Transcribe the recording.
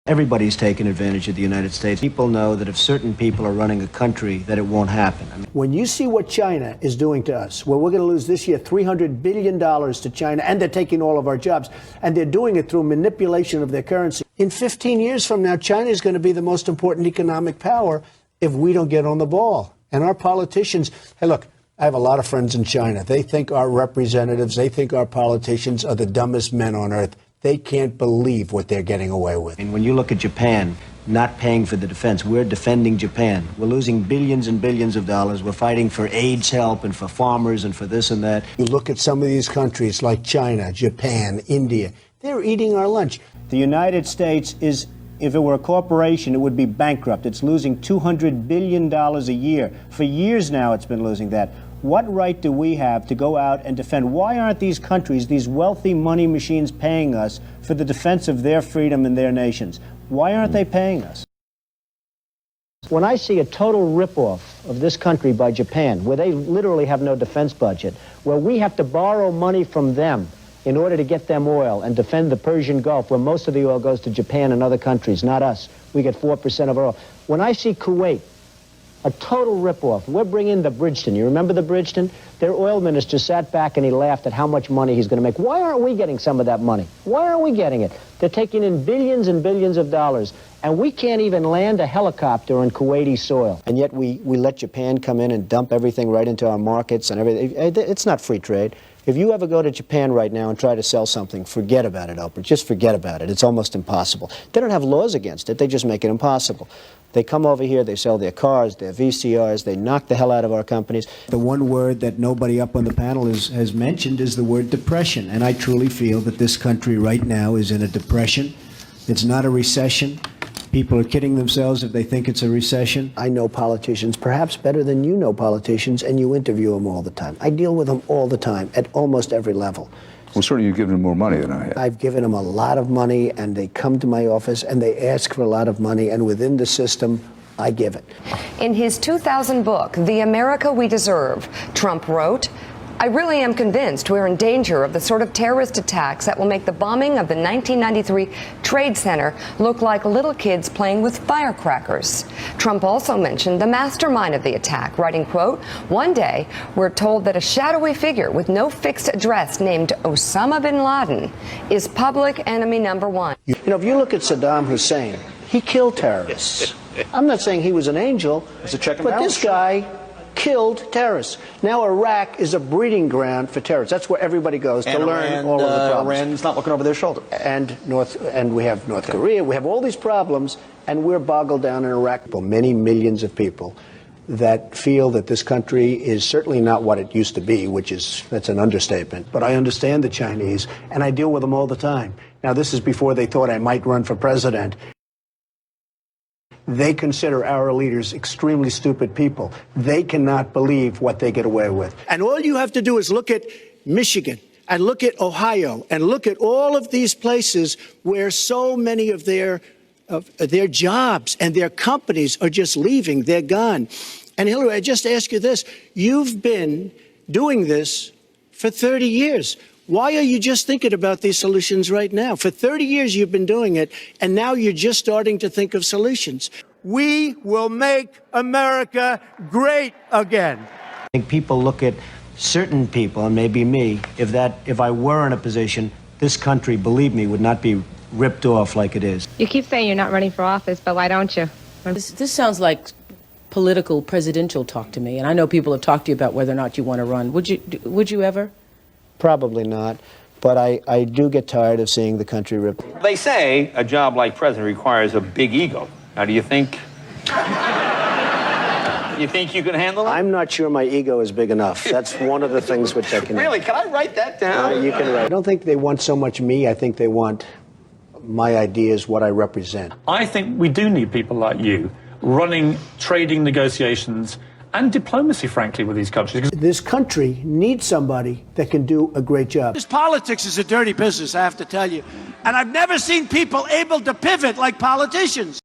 Everybody's taken advantage of the United States. People know that if certain people are running a country, that it won't happen. When you see what China is doing to us, where we're going to lose this year $300 billion to China, and they're taking all of our jobs, and they're doing it through manipulation of their currency. In 15 years from now, China is going to be the most important economic power if we don't get on the ball. And our politicians, hey, look, I have a lot of friends in China. They think our representatives, they think our politicians are the dumbest men on earth. They can't believe what they're getting away with. And when you look at Japan not paying for the defense, we're defending Japan. We're losing billions and billions of dollars. We're fighting for AIDS help and for farmers and for this and that. You look at some of these countries like China, Japan, India, they're eating our lunch. The United States is, if it were a corporation, it would be bankrupt. It's losing $200 billion a year. For years now it's been losing that. What right do we have to go out and defend? Why aren't these countries, these wealthy money machines, paying us for the defense of their freedom and their nations? Why aren't they paying us? When I see a total ripoff of this country by Japan, where they literally have no defense budget, where we have to borrow money from them in order to get them oil and defend the Persian Gulf, where most of the oil goes to Japan and other countries, not us. We get 4% of our oil. When I see Kuwait, a total ripoff. We're bringing the Bridgeton. You remember the Bridgeton? Their oil minister sat back and he laughed at how much money he's going to make. Why aren't we getting some of that money? Why aren't we getting it? They're taking in billions and billions of dollars, and we can't even land a helicopter on Kuwaiti soil. And yet we let Japan come in and dump everything right into our markets and everything. It's not free trade. If you ever go to Japan right now and try to sell something, forget about it, Oprah. Just forget about it. It's almost impossible. They don't have laws against it. They just make it impossible. They come over here, they sell their cars, their VCRs, they knock the hell out of our companies. The one word that nobody up on the panel has mentioned is the word depression. And I truly feel that this country right now is in a depression. It's not a recession. People are kidding themselves if they think it's a recession. I know politicians perhaps better than you know politicians, and you interview them all the time. I deal with them all the time at almost every level. Well, certainly you've given them more money than I have. I've given them a lot of money, and they come to my office and they ask for a lot of money, and within the system, I give it. In his 2000 book, The America We Deserve, Trump wrote, "I really am convinced we're in danger of the sort of terrorist attacks that will make the bombing of the 1993 Trade Center look like little kids playing with firecrackers." Trump also mentioned the mastermind of the attack, writing, quote, "One day, we're told that a shadowy figure with no fixed address named Osama bin Laden is public enemy number one." You know, if you look at Saddam Hussein, he killed terrorists. I'm not saying he was an angel, It's a check and but balance. this guy killed terrorists. Now Iraq is a breeding ground for terrorists. That's where everybody goes to learn all of the problems. Iran's not looking over their shoulder. And we have North Korea. We have all these problems, and we're boggled down in Iraq. Many millions of people that feel that this country is certainly not what it used to be, that's an understatement. But I understand the Chinese, and I deal with them all the time. Now, this is before they thought I might run for president. They consider our leaders extremely stupid people. They cannot believe what they get away with. And all you have to do is look at Michigan and look at Ohio and look at all of these places where so many of their jobs and their companies are just leaving. They're gone. And Hillary, I just ask you this. You've been doing this for 30 years. Why are you just thinking about these solutions right now? For 30 years you've been doing it, and now you're just starting to think of solutions. We will make America great again. I think people look at certain people, and maybe me, if I were in a position, this country, believe me, would not be ripped off like it is. You keep saying you're not running for office, but why don't you? This sounds like political presidential talk to me, and I know people have talked to you about whether or not you want to run. Would you ever? Probably not, but I do get tired of seeing the country ripped. They say a job like president requires a big ego. Now, do you think you can handle it? I'm not sure my ego is big enough. That's one of the things which I can... Really? Can I write that down? You can write. I don't think they want so much me. I think they want my ideas, what I represent. I think we do need people like you running trading negotiations and diplomacy, frankly, with these countries. This country needs somebody that can do a great job. This politics is a dirty business, I have to tell you. And I've never seen people able to pivot like politicians.